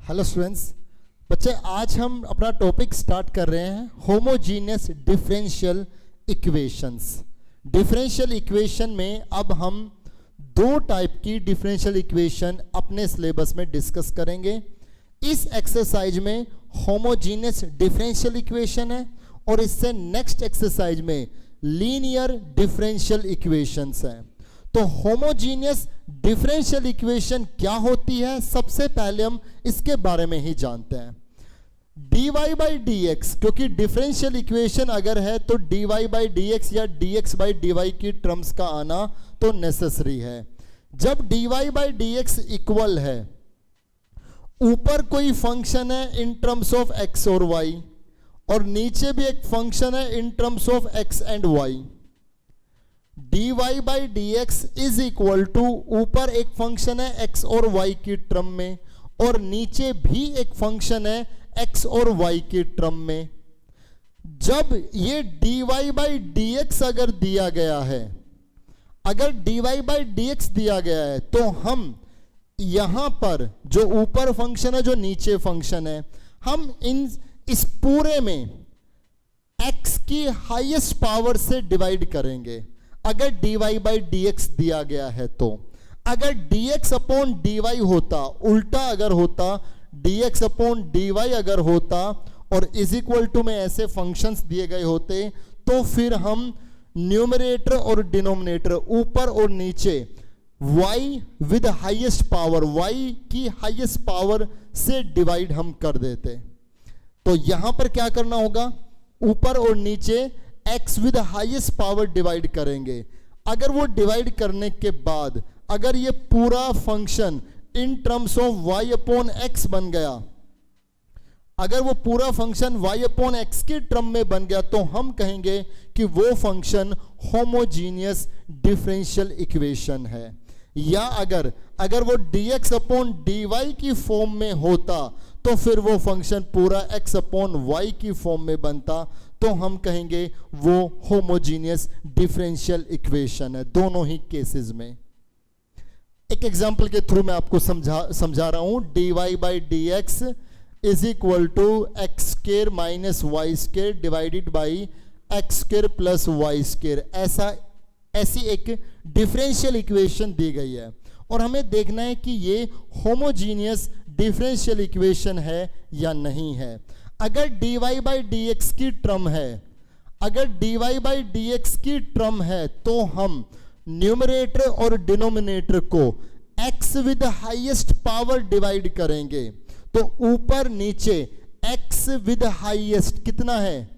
Hello students. बच्चे, आज हम अपना टॉपिक स्टार्ट कर रहे हैं homogeneous differential equations. Differential equation में अब हम दो टाइप की डिफरेंशियल इक्वेशन अपने सिलेबस में डिस्कस करेंगे। इस एक्सरसाइज में होमोजीनियस डिफरेंशियल इक्वेशन है और इससे नेक्स्ट एक्सरसाइज में लीनियर डिफरेंशियल इक्वेशंस हैं। तो होमोजीनियस डिफरेंशियल इक्वेशन क्या होती है, सबसे पहले हम इसके बारे में ही जानते हैं। dy बाई डी एक्स, क्योंकि डिफरेंशियल इक्वेशन अगर है तो dy बाई डी एक्स या dx बाई dy की टर्म्स का आना तो नेसेसरी है। जब dy by D x equal है, ऊपर कोई फंक्शन है इन टर्म्स ऑफ x और y और नीचे भी एक फंक्शन है in terms of x and y। dy by D x is equal to, ऊपर एक फंक्शन है x और y की टर्म में और नीचे भी एक फंक्शन है x और y की टर्म में। जब ये dy बाई डी एक्स अगर दिया गया है, अगर dy बाई डी एक्स दिया गया है तो हम यहां पर जो ऊपर फंक्शन है जो नीचे फंक्शन है, हम इस पूरे में x की हाईएस्ट पावर से डिवाइड करेंगे। अगर dy बाई डी एक्स दिया गया है तो अगर dx अपॉन dy होता, उल्टा अगर होता dx अपॉन dy अगर होता और इज इक्वल टू में ऐसे फंक्शंस दिए गए होते, तो फिर हम न्यूमरेटर और डिनोमिनेटर ऊपर और नीचे y with highest power, y की हाईएस्ट पावर से डिवाइड हम कर देते। तो यहां पर क्या करना होगा, ऊपर और नीचे x with highest power divide करेंगे। अगर वो डिवाइड करने के बाद अगर ये पूरा function in terms of y upon x बन गया, अगर वो पूरा फंक्शन y अपॉन एक्स की टर्म में बन गया, तो हम कहेंगे कि वो फंक्शन होमोजीनियस डिफरेंशियल इक्वेशन है। या अगर वो dx अपॉन dy की फॉर्म में होता तो फिर वो फंक्शन पूरा x अपॉन y की फॉर्म में बनता, तो हम कहेंगे वो होमोजीनियस डिफरेंशियल इक्वेशन है दोनों ही केसेस में। एक एग्जांपल के थ्रू मैं आपको समझा रहा हूं। dy by D x is equal to x square minus y square divided by x square plus Y square, ऐसी एक डिफरेंशियल इक्वेशन दी गई है और हमें देखना है कि ये होमोजीनियस डिफरेंशियल इक्वेशन है या नहीं है। अगर dy बाई डी एक्स की टर्म है, अगर dy बाई डी एक्स की टर्म है तो हम न्यूमरेटर और डिनोमिनेटर को x with highest power divide करेंगे। तो ऊपर नीचे x विद हाईएस्ट कितना है,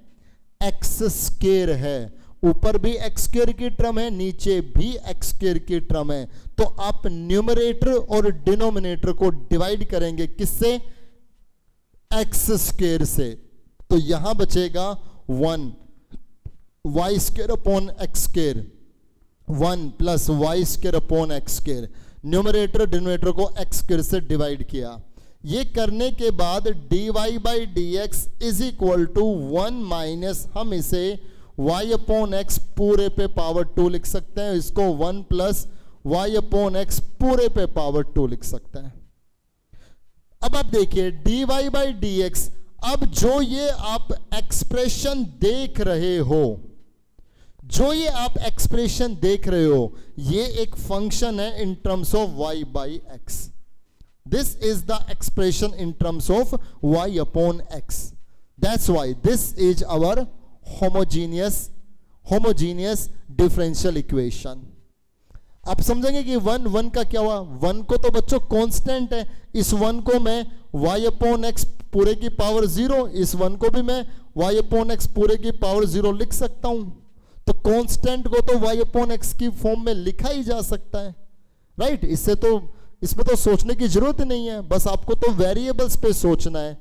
x स्क्वायर है। ऊपर भी x स्क्वायर की टर्म है, नीचे भी x स्क्वायर की टर्म है। तो आप न्यूमरेटर और डिनोमिनेटर को डिवाइड करेंगे किससे, x स्क्वायर से। तो यहां बचेगा 1 y square upon x square, 1 plus Y square upon x square. Numerator denominator को x स्क्वायर से डिवाइड किया। ये करने के बाद dy by D x is equal to 1 minus, हम इसे y अपॉन एक्स पूरे पे पावर 2 लिख सकते हैं। इसको 1 प्लस वाई अपॉन एक्स पूरे पे पावर 2 लिख सकते हैं। अब आप देखिए dy बाई डी एक्स, अब जो ये आप एक्सप्रेशन देख रहे हो, जो ये आप एक्सप्रेशन देख रहे हो, ये एक फंक्शन है in terms of y by x. This is the expression in terms of y upon x। That's why this is our homogeneous differential equation. आप समझेंगे कि 1 का क्या हुआ, 1 को तो बच्चों कांस्टेंट है, इस 1 को मैं y अपॉन एक्स पूरे की पावर 0, इस 1 को भी मैं y अपॉन एक्स पूरे की पावर 0 लिख सकता हूं। तो कांस्टेंट को तो y अपॉन एक्स की फॉर्म में लिखा ही जा सकता है, राइट। इसमें तो सोचने की जरूरत ही नहीं है, बस आपको तो वेरिएबल्स पे सोचना है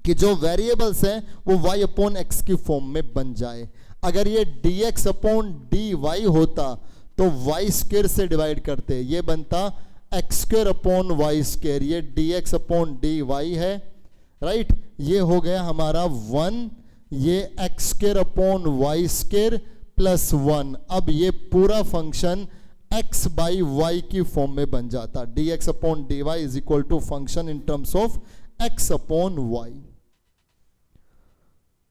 कि जो वेरिएबल्स हैं वो y अपॉन एक्स की फॉर्म में बन जाए। अगर ये dx अपॉन dy होता तो y स्क्वायर से डिवाइड करते, ये बनता x square upon y square. ये dx अपॉन dy है, राइट। ये हो गया हमारा 1, ये x square upon y square plus 1। अब ये पूरा फंक्शन x बाई वाई की फॉर्म में बन जाता। dx upon dy is equal to function in terms of x upon y.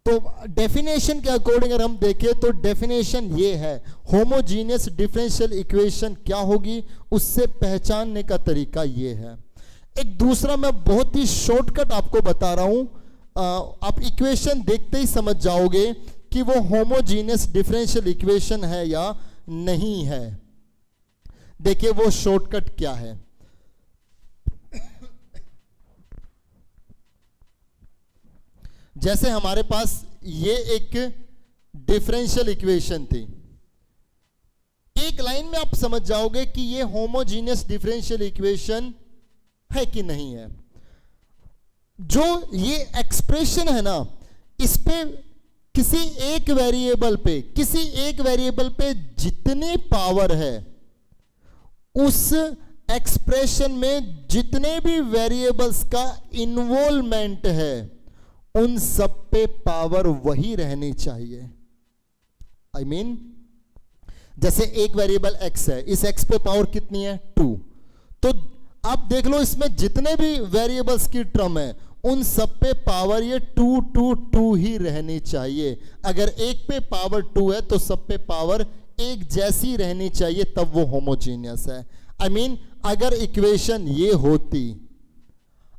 तो डेफिनेशन के अकॉर्डिंग अगर हम देखें तो डेफिनेशन ये है, होमोजीनियस डिफरेंशियल इक्वेशन क्या होगी उससे पहचानने का तरीका ये है। एक दूसरा मैं बहुत ही शॉर्टकट आपको बता रहा हूं, आप इक्वेशन देखते ही समझ जाओगे कि वो होमोजीनियस डिफरेंशियल इक्वेशन है या नहीं है। देखिए वो शॉर्टकट क्या है। जैसे हमारे पास ये एक डिफरेंशियल इक्वेशन थी, एक लाइन में आप समझ जाओगे कि ये होमोजीनियस डिफरेंशियल इक्वेशन है कि नहीं है। जो ये एक्सप्रेशन है ना, इस पे किसी एक वेरिएबल पे जितनी पावर है, उस एक्सप्रेशन में जितने भी वेरिएबल्स का इन्वॉल्वमेंट है, उन सब पे पावर वही रहनी चाहिए। I mean, जैसे एक वेरिएबल x है, इस x पे पावर कितनी है 2, तो आप देख लो इसमें जितने भी वेरिएबल्स की टर्म है उन सब पे पावर ये 2 2 2 ही रहनी चाहिए। अगर एक पे पावर 2 है तो सब पे पावर एक जैसी रहनी चाहिए, तब वो होमोजीनियस है। I mean, अगर इक्वेशन ये होती,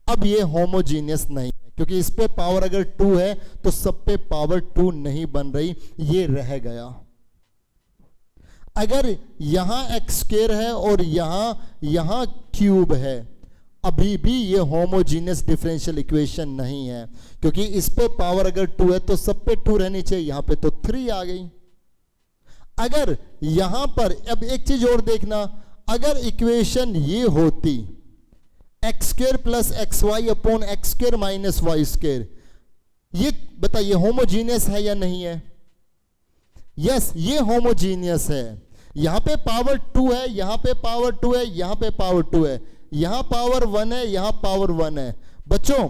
अब ये होमोजीनियस नहीं है, क्योंकि इस पे पावर अगर 2 है तो सब पे पावर 2 नहीं बन रही, ये रह गया। अगर यहां x स्क्वायर है और यहां क्यूब है, अभी भी ये होमोजीनियस डिफरेंशियल इक्वेशन नहीं है, क्योंकि इस पे पावर अगर 2 है तो सब पे 2 रहनी चाहिए, यहां पे तो 3 आ गई। अगर यहां पर अब एक चीज और देखना, अगर इक्वेशन ये होती x square plus x y upon x square minus y square, ये बताइए होमोजीनियस है या नहीं है? यस, ये होमोजीनियस है। यहां पे पावर 2 है, यहां पे पावर 2 है, यहां पे पावर 2 है, यहां पावर 1 है, यहां पावर 1 है। बच्चों,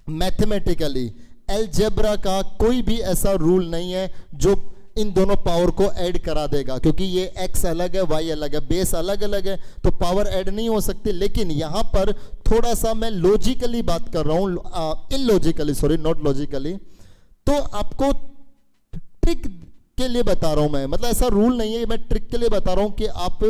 मैथमेटिकली अलजेब्रा का कोई भी ऐसा रूल नहीं है जो इन दोनों पावर को ऐड करा देगा, क्योंकि ये x अलग है, y अलग है, बेस अलग अलग है, तो पावर ऐड नहीं हो सकती। लेकिन यहां पर थोड़ा सा मैं लॉजिकली बात कर रहा हूं, इलॉजिकली, सॉरी नॉट लॉजिकली, तो आपको ट्रिक के लिए बता रहा हूं मैं, मतलब ऐसा रूल नहीं है, मैं ट्रिक के लिए बता रहा हूं कि आप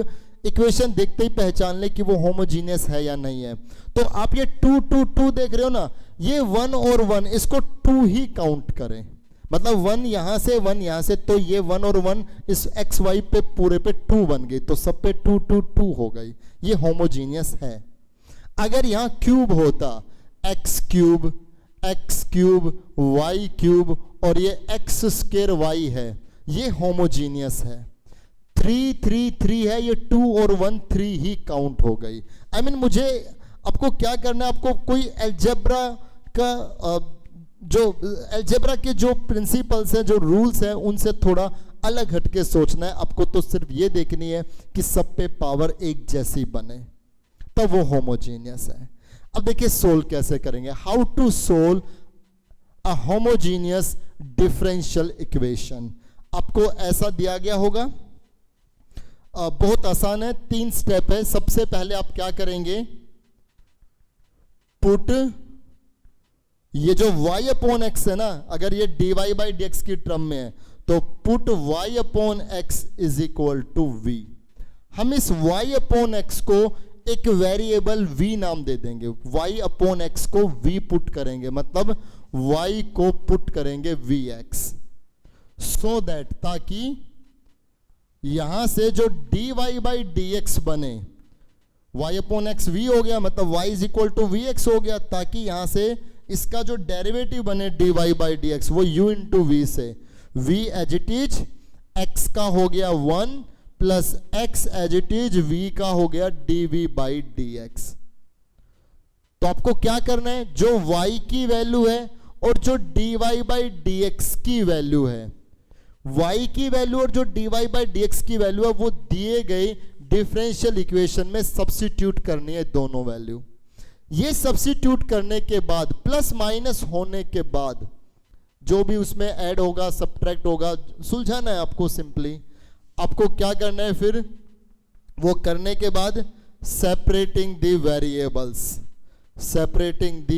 इक्वेशन देखते ही पहचान ले कि वो होमोजीनियस है या नहीं है। तो आप ये 2 2 2 देख रहे हो ना, ये 1 और 1 इसको 2 ही काउंट करें, मतलब 1 यहां से 1 यहां से, तो ये 1 और 1 इस एक्स वाई पे पूरे पे 2 बन गई, तो सब पे 2 2 2 हो गई, ये होमोजीनियस है। अगर यहां क्यूब होता, एक्स क्यूब वाई क्यूब और ये एक्स स्क्वायर वाई है, ये होमोजीनियस है। 3 3 3 है, ये 2 और 1 3 ही काउंट हो गई। I mean, मुझे आपको क्या करना है, आपको कोई अलजेब्रा का जो अलजेब्रा के जो प्रिंसिपल्स हैं, जो रूल्स हैं, उनसे थोड़ा अलग हटके सोचना है। आपको तो सिर्फ ये देखनी है कि सब पे पावर एक जैसी बने, तब वो होमोजीनियस है। अब देखिए सोल्व कैसे करेंगे, how to solve a homogeneous differential equation. आपको ऐसा दिया गया होगा, बहुत आसान है, 3 स्टेप है। सबसे पहले आप क्या करेंगे, पुट ये जो y अपॉन एक्स है ना, अगर ये dy बाई डी एक्स की टर्म में है, तो put y upon x is equal to v। हम इस y अपॉन एक्स को एक वेरिएबल v नाम दे देंगे, y अपॉन एक्स को v पुट करेंगे, मतलब y को पुट करेंगे vx, सो दैट ताकि यहां से जो dy बाई डी एक्स बने, y अपॉन एक्स v हो गया, मतलब y is equal to vx हो गया, ताकि यहां से इसका जो डेरिवेटिव बने dy बाई डी एक्स, वो u इंटू वी से, v as it is x का हो गया 1 plus x as it is v का हो गया dv बाई डी एक्स। तो आपको क्या करना है, जो y की वैल्यू है और जो dy बाई डी एक्स की वैल्यू है, y की वैल्यू और जो dy बाई डी एक्स की वैल्यू है, वो दिए गए डिफरेंशियल इक्वेशन में सब्स्टिट्यूट करनी है दोनों वैल्यू। ये सब्स्टिट्यूट करने के बाद, प्लस माइनस होने के बाद, जो भी उसमें ऐड होगा सब्ट्रैक्ट होगा, सुलझाना है आपको। सिंपली आपको क्या करना है, फिर वो करने के बाद separating the variables, separating the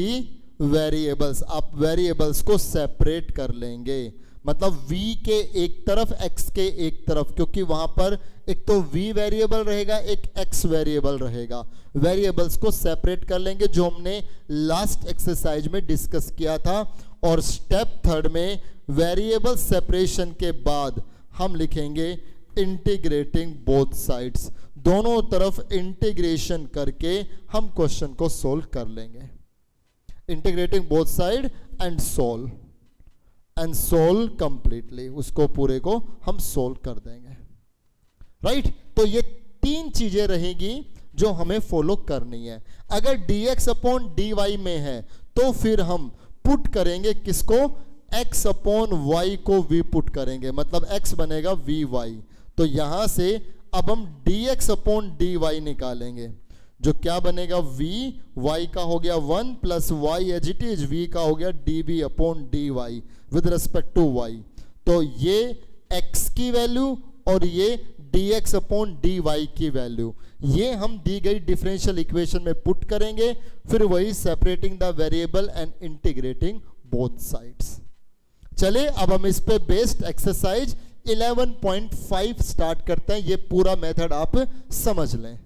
variables, आप वेरिएबल्स को सेपरेट कर लेंगे, मतलब v के एक तरफ x के एक तरफ, क्योंकि वहां पर एक तो v वेरिएबल रहेगा, एक x वेरिएबल रहेगा, वेरिएबल्स को सेपरेट कर लेंगे जो हमने लास्ट एक्सरसाइज में डिस्कस किया था। और स्टेप थर्ड में वेरिएबल सेपरेशन के बाद हम लिखेंगे इंटीग्रेटिंग बोथ साइड्स, दोनों तरफ इंटीग्रेशन करके हम क्वेश्चन को सोल्व कर लेंगे। Integrating both side and solve completely, उसको पूरे को हम सोल्व कर देंगे, राइट। तो ये तीन चीजें रहेगी जो हमें फॉलो करनी है। अगर dx अपॉन dy में है तो फिर हम पुट करेंगे किसको, x अपॉन y को v पुट करेंगे, मतलब x बनेगा vy। तो यहां से अब हम dx अपॉन dy निकालेंगे, जो क्या बनेगा v, y का हो गया 1 plus y as it is, v का हो गया dv upon dy with respect to y। तो ये x की वैल्यू और ये dx अपॉन dy की वैल्यू, ये हम दी गई डिफरेंशियल इक्वेशन में पुट करेंगे, फिर वही separating the variable and integrating both sides. चले अब हम इस पे बेस्ड एक्सरसाइज 11.5 स्टार्ट करते हैं। ये पूरा मेथड आप समझ लें,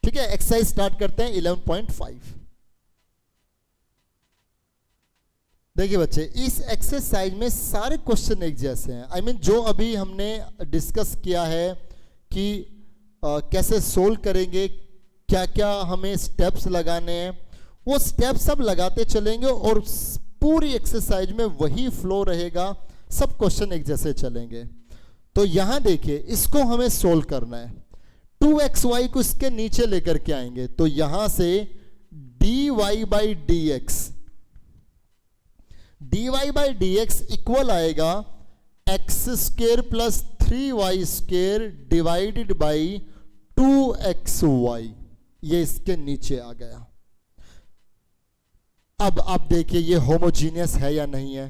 ठीक है। एक्सरसाइज स्टार्ट करते हैं 11.5। देखिए बच्चे, इस एक्सरसाइज में सारे क्वेश्चन एक जैसे हैं। आई मीन जो अभी हमने डिस्कस किया है कि कैसे सोल्व करेंगे, क्या क्या हमें स्टेप्स लगाने हैं, वो स्टेप्स सब लगाते चलेंगे और पूरी एक्सरसाइज में वही फ्लो रहेगा, सब क्वेश्चन एक जैसे चलेंगे। तो यहां देखिए, इसको हमें सोल्व करना है। 2xy को इसके नीचे लेकर के आएंगे, तो यहां से dy बाई dx इक्वल आएगा x square plus 3y square divided by 2xy, ये इसके नीचे आ गया। अब आप देखिए ये होमोजीनियस है या नहीं है।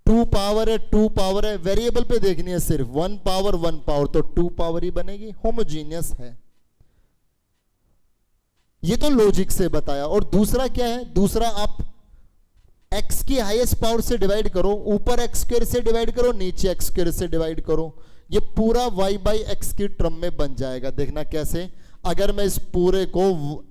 2 पावर है, 2 पावर है, वेरिएबल पे देखनी है सिर्फ 1 पावर 1 पावर, तो 2 पावर ही बनेगी, होमोजीनियस है। ये तो लॉजिक से बताया। और दूसरा क्या है, दूसरा आप x की हाईएस्ट पावर से डिवाइड करो, ऊपर x स्क्वायर से डिवाइड करो, नीचे x स्क्वायर से डिवाइड करो, ये पूरा y बाई एक्स की टर्म में बन जाएगा। देखना कैसे, अगर मैं इस पूरे को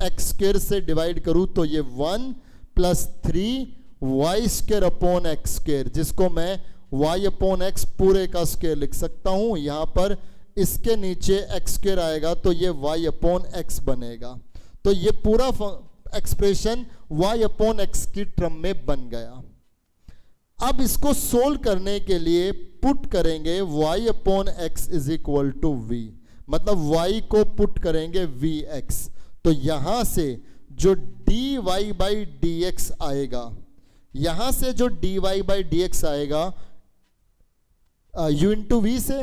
x स्क्वायर से डिवाइड करूं तो ये 1 plus 3y square upon x square, जिसको मैं y अपॉन एक्स पूरे का स्क्वायर लिख सकता हूं। यहां पर इसके नीचे x स्क्वायर आएगा तो ये y अपॉन एक्स बनेगा। तो ये पूरा एक्सप्रेशन y अपॉन एक्स की टर्म में बन गया। अब इसको सोल्व करने के लिए पुट करेंगे y upon x is equal to v, मतलब y को पुट करेंगे vx। तो यहां से जो dy बाई dx आएगा, यहां से जो dy बाई dx आएगा u इंटू वी से,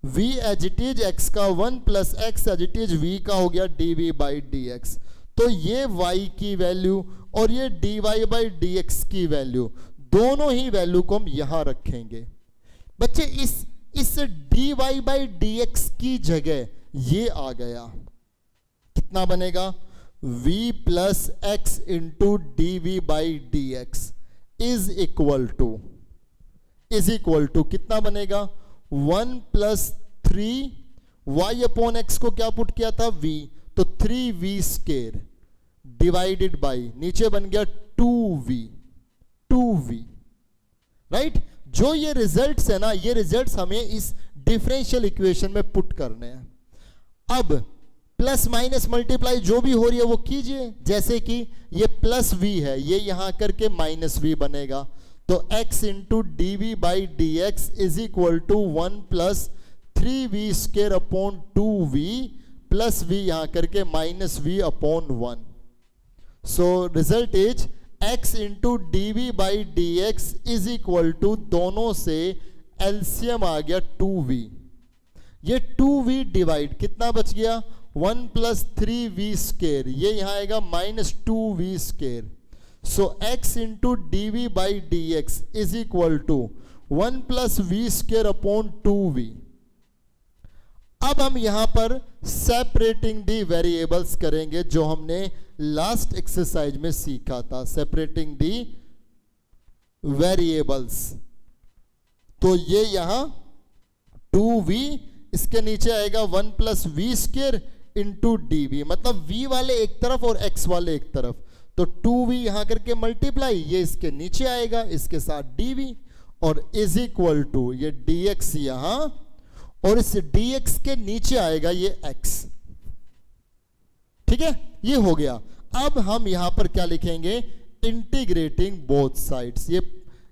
v as it is x का 1 plus x as it is v का हो गया dv बाई dx। तो ये y की वैल्यू और ये dy बाई dx की वैल्यू, दोनों ही वैल्यू को हम यहां रखेंगे। बच्चे इस dy बाई dx की जगह ये आ गया, कितना बनेगा, v plus x into d by D x is equal to कितना बनेगा, 1 प्लस 3y अपॉन एक्स को क्या पुट किया था v, तो 3v स्क्वायर डिवाइडेड बाई नीचे बन गया 2v, राइट। जो ये रिजल्ट्स है ना, ये रिजल्ट्स हमें इस डिफरेंशियल इक्वेशन में पुट करने हैं। अब प्लस माइनस मल्टीप्लाई जो भी हो रही है वो कीजिए, जैसे कि ये प्लस v है, ये यहां करके माइनस v बनेगा, तो x into D we by D x is equal to 1 plus 3v square upon 2v plus v यहां करके minus v upon 1। So result is x into D we by D x is equal to, दोनों से LCM आ गया 2v, ये 2v divide कितना बच गया, 1 प्लस 3v स्क्वायर, ये यहां आएगा minus 2v square. So x into D we by D x is equal to 1 plus v square upon 2v। अब हम यहां पर सेपरेटिंग दी वेरिएबल्स करेंगे जो हमने लास्ट एक्सरसाइज में सीखा था, सेपरेटिंग दी वेरिएबल्स। तो ये यहां 2v, इसके नीचे आएगा 1 plus v square into D v, मतलब v वाले एक तरफ और x वाले एक तरफ, तो 2v यहां करके मल्टीप्लाई, ये इसके नीचे आएगा इसके साथ dv, और इज इक्वल टू ये dx यहां, और इस dx के नीचे आएगा ये x। ठीक है, ये हो गया। अब हम यहां पर क्या लिखेंगे, इंटीग्रेटिंग बोथ साइड्स। ये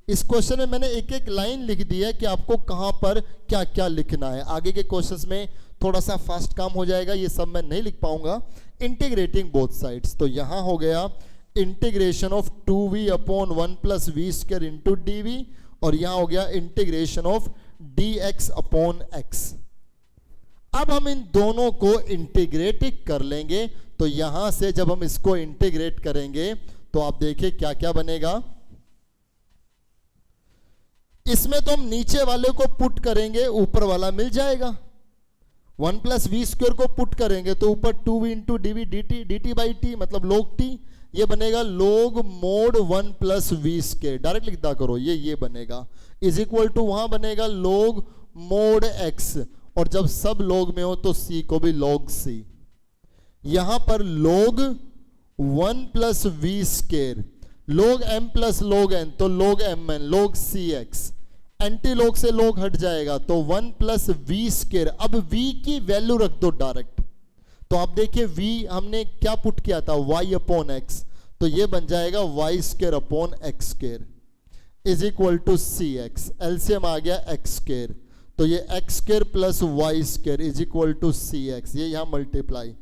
इस क्वेश्चन में मैंने एक एक लाइन लिख दी है कि आपको कहां पर क्या क्या लिखना है। आगे के क्वेश्चंस में थोड़ा सा फास्ट काम हो जाएगा, ये सब मैं नहीं लिख पाऊंगा। इंटीग्रेटिंग बोथ साइड्स, तो यहां हो गया integration of 2v upon 1 plus v square into D v, और यहां हो गया integration of dx upon x। अब हम इन दोनों को इंटीग्रेट कर लेंगे, तो यहां से जब हम इसको इंटीग्रेट करेंगे तो आप देखिए क्या क्या बनेगा। इसमें तो हम नीचे वाले को पुट करेंगे, ऊपर वाला मिल जाएगा। 1 प्लस वी स्क्वायर को पुट करेंगे तो ऊपर 2v into D v d t by t, मतलब log t, ये बनेगा log mod 1 plus v square, direct लिखता करो, ये बनेगा, इज इक्वल टू वहां बनेगा log मोड x, और जब सब log में हो तो c को भी log c। यहां पर log 1 plus v square, log m plus log n, तो log mn, log cx, anti log से log हट जाएगा तो 1 प्लस वी स्क्वायर। अब v की वैल्यू रख दो डायरेक्ट, तो आप देखिए v हमने क्या पुट किया था, y अपॉन x, तो ये बन जाएगा y square upon x square is equal to C X. LCM आ गया x स्क्वायर, तो ये x square plus Y square is equal to C X, ये यहां multiply,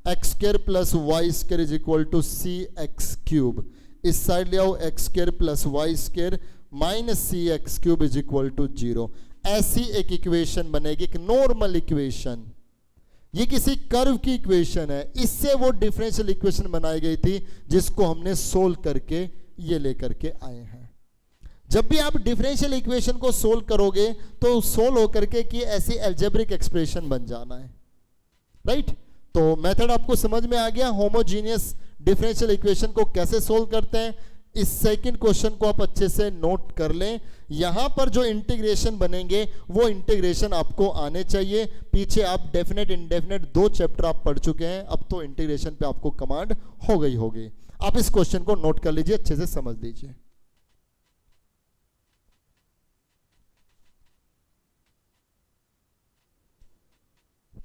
x square plus Y square is equal to C X cube, इस side ले आओ, x square plus Y square minus C X cube is equal to 0। ऐसी एक equation बनेगी, एक normal equation, ये किसी कर्व की इक्वेशन है, इससे वो डिफरेंशियल इक्वेशन बनाई गई थी जिसको हमने सोल्व करके ये लेकर के आए हैं। जब भी आप डिफरेंशियल इक्वेशन को सोल्व करोगे तो सोल्व होकर के कि ऐसी अलजेब्रिक एक्सप्रेशन बन जाना है, राइट। तो मेथड आपको समझ में आ गया, होमोजीनियस डिफरेंशियल इक्वेशन को कैसे सोल्व करते हैं। इस सेकंड क्वेश्चन को आप अच्छे से नोट कर लें। यहां पर जो इंटीग्रेशन बनेंगे वो इंटीग्रेशन आपको आने चाहिए। पीछे आप डेफिनेट इंडेफिनेट 2 चैप्टर आप पढ़ चुके हैं, अब तो इंटीग्रेशन पे आपको कमांड हो गई होगी। आप इस क्वेश्चन को नोट कर लीजिए, अच्छे से समझ लीजिए।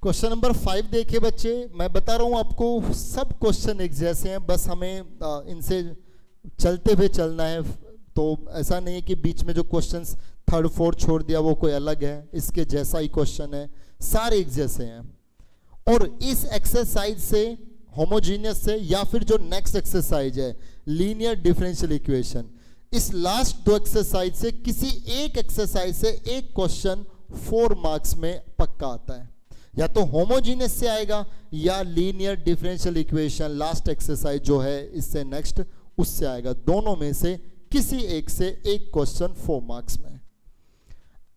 क्वेश्चन नंबर 5 देखिए बच्चे, मैं बता रहा हूं आपको सब क्वेश्चन एक जैसे हैं, बस हमें इनसे चलते हुए चलना है। तो ऐसा नहीं है कि बीच में जो क्वेश्चंस 3rd 4th छोड़ दिया वो कोई अलग है, इसके जैसा ही क्वेश्चन है, सारे एक जैसे हैं। और इस एक्सरसाइज से, होमोजीनियस से, या फिर जो नेक्स्ट एक्सरसाइज है लीनियर डिफरेंशियल इक्वेशन, इस लास्ट 2 एक्सरसाइज से किसी एक एक्सरसाइज से एक क्वेश्चन 4 मार्क्स में पक्का आता है। या तो होमोजीनियस से आएगा या linear differential equation last exercise जो है इससे नेक्स्ट उससे आएगा। दोनों में से किसी एक से एक क्वेश्चन 4 मार्क्स में।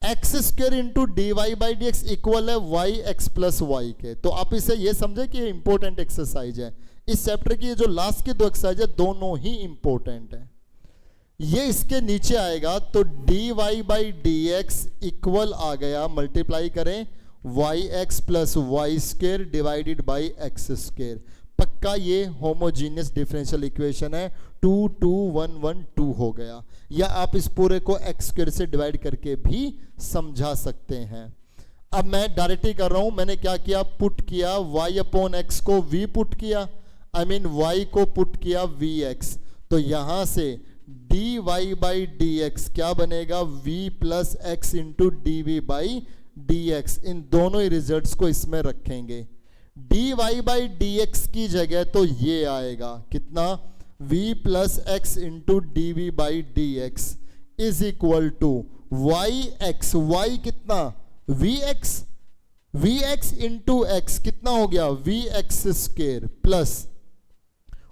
X square into d Y by D x equal है वाई एक्स प्लस वाई के। तो आप इसे ये समझे कि इंपॉर्टेंट एक्सरसाइज है। इस चैप्टर की जो लास्ट की 2 एक्सरसाइज है दोनों ही इंपॉर्टेंट है। ये इसके नीचे आएगा तो D Y by D x equal आ गया, मल्टीप्लाई करें Y x plus Y square divided by x square. पक्का ये होमोजीनियस डिफरेंशियल इक्वेशन है। 2 2 1 1 2 हो गया। या आप इस पूरे को एक्स स्क्वेयर से डिवाइड करके भी समझा सकते हैं। अब मैं डायरेक्ट ही कर रहा हूं। मैंने क्या किया, पुट किया y अपॉन एक्स को v पुट किया, आई मीन y को पुट किया vx। तो यहां से dy बाई dx क्या बनेगा, v plus x into D we by dx। इन दोनों ही रिजल्ट्स को इसमें रखेंगे। dy बाई dx की जगह तो ये आएगा कितना, v plus x into D we by D x is equal to y x, y कितना vx इंटू एक्स कितना हो गया vx square plus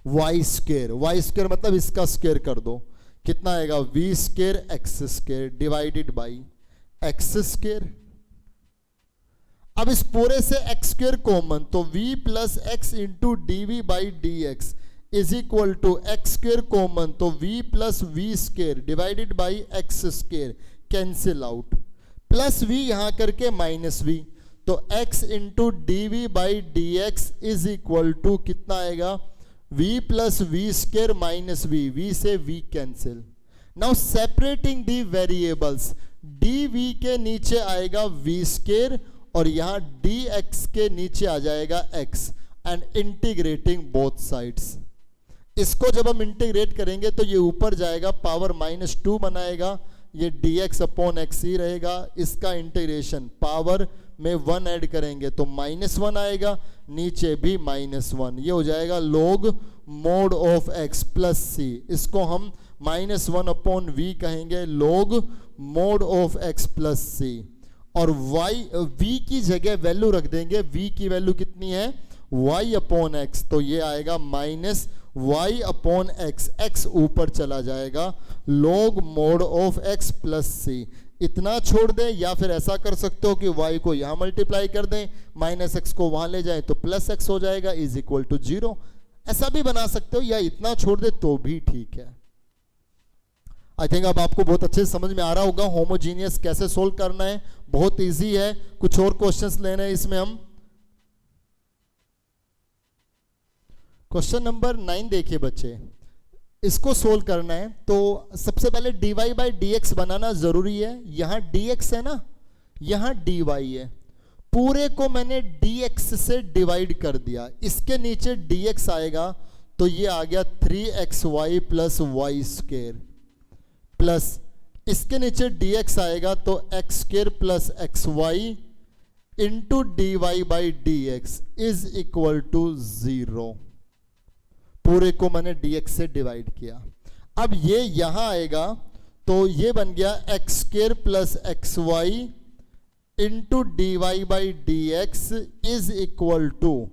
Y square, y square मतलब इसका स्क्वेयर कर दो, कितना आएगा v square x square divided by x square. अब इस पूरे से एक्स स्क्वेयर कॉमन, तो v plus x into D we by D x is equal to x square common, तो v plus v square divided by x square cancel out, plus v यहां करके minus v, तो x into D we by D x is equal to कितना आएगा, v plus v square minus v से v cancel. Now separating the variables, dv के नीचे आएगा v square और यहां dx के नीचे आ जाएगा x, and integrating both sides. इसको जब हम इंटीग्रेट करेंगे तो ये ऊपर जाएगा, पावर -2 बनाएगा, ये dx अपॉन एक्स ही रहेगा। इसका इंटीग्रेशन पावर में 1 ऐड करेंगे तो -1 आएगा, नीचे भी -1, ये हो जाएगा log mod of x plus C. इसको हम -1 अपॉन v कहेंगे, log mod of x plus C. और v की जगह वैल्यू रख देंगे, v की वैल्यू कितनी है, y अपॉन एक्स, तो ये आएगा -y अपॉन एक्स, x ऊपर चला जाएगा, log mod of x plus C. इतना छोड़ दें, या फिर ऐसा कर सकते हो कि y को यहां मल्टीप्लाई कर दें, -x को वहां ले जाएं तो +x हो जाएगा, इज इक्वल टू 0। ऐसा भी बना सकते हो, या इतना छोड़ दे तो भी ठीक है। आई थिंक अब आपको बहुत अच्छे से समझ में आ रहा होगा होमोजीनियस कैसे सोल्व करना है, बहुत इजी है। कुछ और क्वेश्चंस लेने हैं इसमें हम। क्वेश्चन नंबर 9 देखिए बच्चे, इसको सोल्व करना है तो सबसे पहले dy बाई डी एक्स बनाना जरूरी है। यहां dx है ना, यहां dy है, पूरे को मैंने dx से डिवाइड कर दिया, इसके नीचे dx आएगा तो ये आ गया 3xy plus Y square, plus इसके नीचे dx आएगा तो x square plus x y into d Y by D x is equal to 0। पूरे को मैंने dx से डिवाइड किया। अब ये यहां आएगा तो ये बन गया x square plus x y into d Y by D x is equal to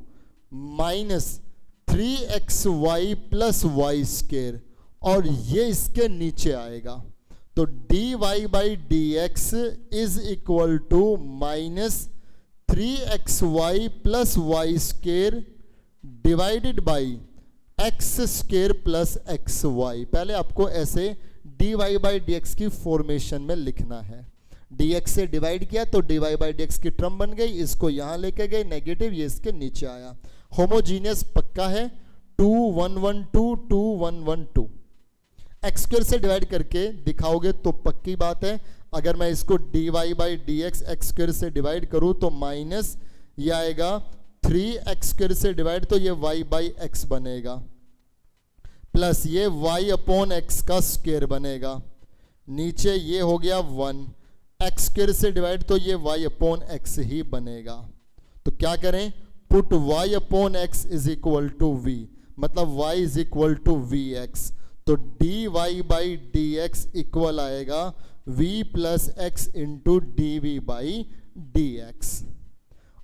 -3xy plus Y square, और ये इसके नीचे आएगा तो dy by D x is equal to -3xy plus Y square divided by x square plus x y. पहले आपको ऐसे dy by D x की फॉर्मेशन में लिखना है। dx से डिवाइड किया तो dy बाई डी एक्स की टर्म बन गई, इसको यहां लेके गए नेगेटिव, ये इसके नीचे आया। होमोजीनियस पक्का है, 2 1 1 2 2 1 1 2। एक्स स्क्वेयर से डिवाइड करके दिखाओगे तो पक्की बात है। अगर मैं इसको dy by D x x square से डिवाइड करूं तो माइनस ये आएगा 3x स्क्वेयर से डिवाइड तो ये y बाई एक्स बनेगा, प्लस ये y अपॉन एक्स का स्क्वेयर बनेगा, नीचे ये हो गया 1, x स्क्वेयर से डिवाइड तो ये y अपॉन एक्स ही बनेगा। तो क्या करें, put y upon x is equal to v, मतलब y is equal to vx, तो dy by D x equal आएगा v plus x into D we by D x.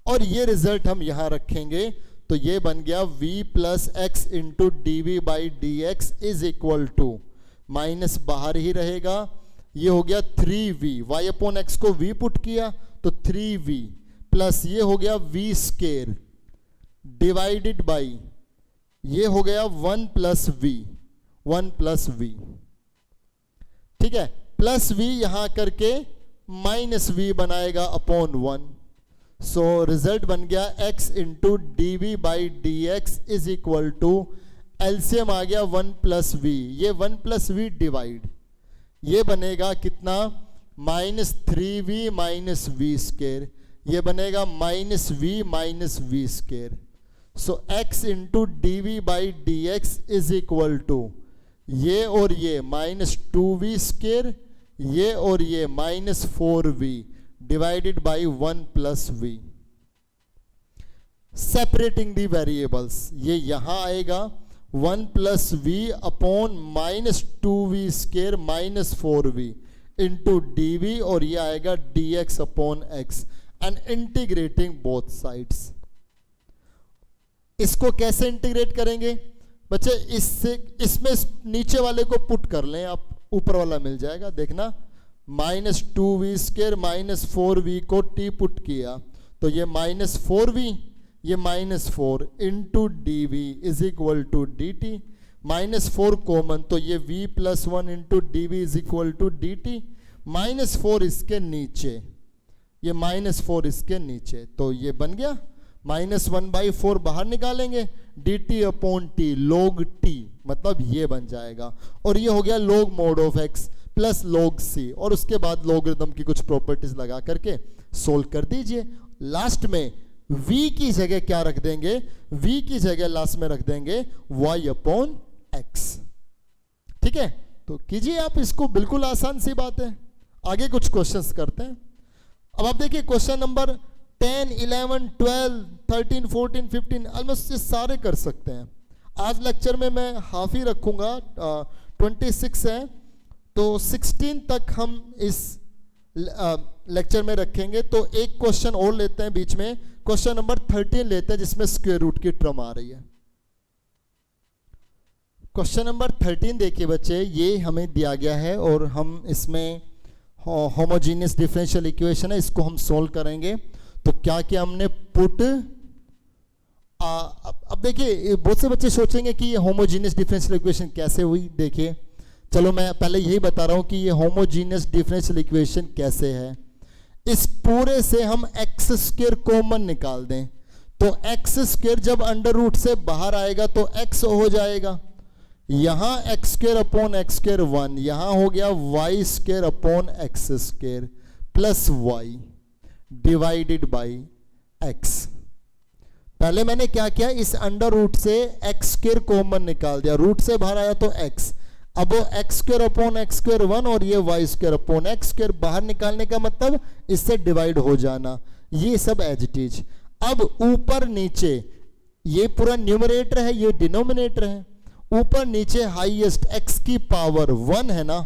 और ये रिजल्ट हम यहां रखेंगे तो ये बन गया v plus x into D we by D x is equal to, minus बाहर ही रहेगा, ये हो गया 3v, y अपॉन एक्स को v पुट किया तो 3v, प्लस ये हो गया v स्क्वेयर डिवाइडेड बाई ये हो गया 1 प्लस v, ठीक है, प्लस v यहां करके माइनस v बनाएगा अपॉन 1। सो रिजल्ट बन गया x into D we by D x is equal to, LCM आ गया 1 प्लस वी, ये 1 प्लस वी डिवाइड, ये बनेगा कितना -3v माइनस वी स्क्वेयर, ये बनेगा -v v square. So x into D we by D x is equal to ये और ये -2v स्क्वेयर, ये और ये -4v divided by 1 plus v। Separating the variables, ये यहां आएगा 1 plus v upon -2v square -4v into D v, और ये आएगा dx upon x, and integrating both sides. इसको कैसे इंटीग्रेट करेंगे बच्चे, इसमें नीचे वाले को पुट कर लें आप, ऊपर वाला मिल जाएगा, देखना -2v स्क्वेयर -4v को t पुट किया तो ये -4v, ये -4 into D v is equal to d t, -4 common, तो ये v plus 1 into D v is equal to d t, -4 इसके नीचे, ये -4 इसके नीचे, तो ये बन गया -1/4 बाहर निकालेंगे, D T upon T log t, मतलब ये बन जाएगा। और ये हो गया log mod of x plus log c, और उसके बाद लॉगरिथम की कुछ प्रॉपर्टीज लगा करके सोल्व कर दीजिए। लास्ट में v की जगह क्या रख देंगे, v की जगह लास्ट में रख देंगे y अपॉन x। ठीक है, तो कीजिए आप इसको, बिल्कुल आसान सी बात है। आगे कुछ क्वेश्चंस करते हैं। अब आप देखिए क्वेश्चन नंबर 10, 11, 12, 13, 14, 15 ऑलमोस्ट ये सारे कर सकते हैं। आज लेक्चर में मैं हाफ ही रखूंगा, 26 है तो 16 तक हम इस लेक्चर में रखेंगे। तो एक क्वेश्चन और लेते हैं बीच में, क्वेश्चन नंबर 13 लेते हैं जिसमें स्क्वायर रूट की टर्म आ रही है। क्वेश्चन नंबर 13 देखिए बच्चे, ये हमें दिया गया है और हम इसमें होमोजीनियस डिफरेंशियल इक्वेशन है, इसको हम सोल्व करेंगे। तो क्या किया हमने, पुट, अब देखिए बहुत से बच्चे सोचेंगे कि ये होमोजीनियस डिफरेंशियल इक्वेशन कैसे हुई। देखिए चलो मैं पहले यही बता रहा हूं कि ये होमोजीनियस डिफरेंशियल इक्वेशन कैसे है। इस पूरे से हम एक्स स्क्वायर कॉमन निकाल दें, तो एक्स स्क्वायर जब अंडर रूट से बाहर आएगा तो एक्स हो जाएगा, यहां x square upon x square 1, यहां हो गया y square upon x square plus y divided by x. पहले मैंने क्या किया, इस अंडर रूट से एक्स स्क्वायर कॉमन निकाल दिया, रूट से बाहर आया तो एक्स, अब वो x square upon x square 1 और ये y square upon x square, बाहर निकालने का मतलब इससे डिवाइड हो जाना, ये सब एज इट इज। अब ऊपर नीचे ये पूरा न्यूमरेटर है, ये डिनोमिनेटर है, ऊपर नीचे हाईएस्ट x की पावर 1 है ना,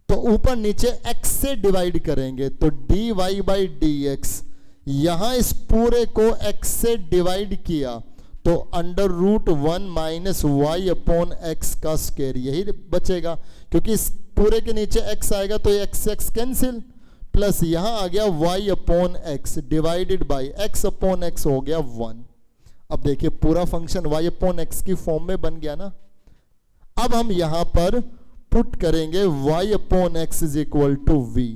तो ऊपर नीचे x से डिवाइड करेंगे, तो dy बाई डी एक्स, यहां इस पूरे को x से डिवाइड किया तो under root 1 minus y upon x का स्क्वायर, यही बचेगा क्योंकि इस पूरे के नीचे x आएगा तो x से x कैंसिल, प्लस यहां आ गया y upon x divided by x upon x हो गया 1। अब देखिए पूरा फंक्शन y अपॉन एक्स की फॉर्म में बन गया ना। अब हम यहां पर पुट करेंगे y upon x is equal to v,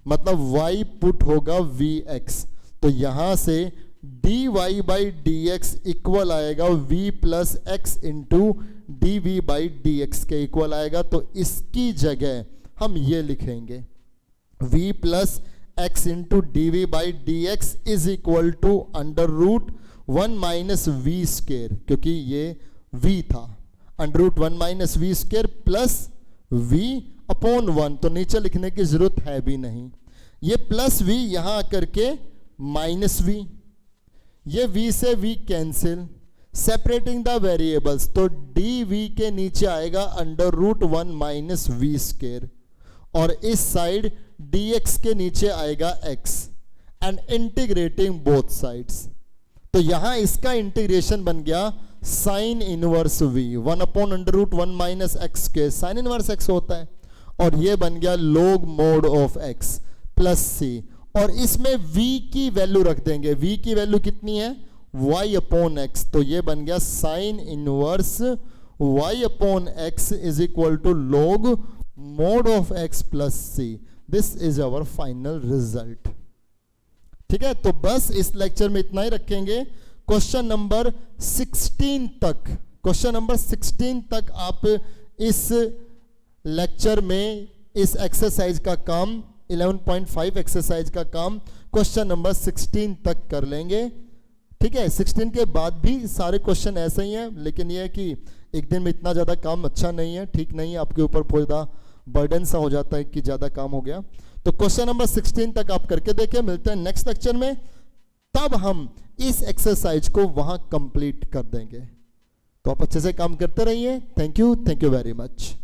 मतलब y पुट होगा vx, तो यहां से dy by D x equal आएगा v plus x into D we by D x के इक्वल आएगा। तो इसकी जगह हम ये लिखेंगे v plus x into D we by D x is equal to under root 1 minus v square, क्योंकि ये v था, under root 1 minus v square plus v upon 1, तो नीचे लिखने की जरूरत है भी नहीं, ये प्लस v यहां आकर के माइनस v, ये v से v cancel, separating the variables, तो dv के नीचे आएगा under root 1 minus v square, और इस साइड dx के नीचे आएगा x, and integrating both sides, तो यहां इसका इंटीग्रेशन बन गया sine inverse v, 1 upon under root 1 minus x के साइन इनवर्स x होता है, और ये बन गया log mod of x plus c, और इसमें v की वैल्यू रख देंगे, v की वैल्यू कितनी है y अपॉन x, तो ये बन गया sine inverse y upon x is equal to log mod of x plus c। This is our final result. ठीक है, तो बस इस लेक्चर में इतना ही रखेंगे। क्वेश्चन नंबर 16 तक, क्वेश्चन नंबर 16 तक आप इस लेक्चर में इस एक्सरसाइज का काम 11.5 एक्सरसाइज का काम क्वेश्चन नंबर 16 तक कर लेंगे। ठीक है, 16 के बाद भी सारे क्वेश्चन ऐसे ही हैं, लेकिन यह है कि एक दिन में इतना ज़्यादा काम अच्छा नहीं है, ठीक नहीं है, आपके ऊपर बहुत ज़्यादा बर्डन सा हो जाता है कि ज़्यादा काम हो गया। तो क्वेश्चन नंबर 16 तक आप करके देखें, मिलते हैं नेक्स्ट लेक्चर में, तब हम इस एक्सरसाइज को वहां कंप्लीट कर देंगे। तो आप अच्छे से काम करते रहिए। Thank you very much.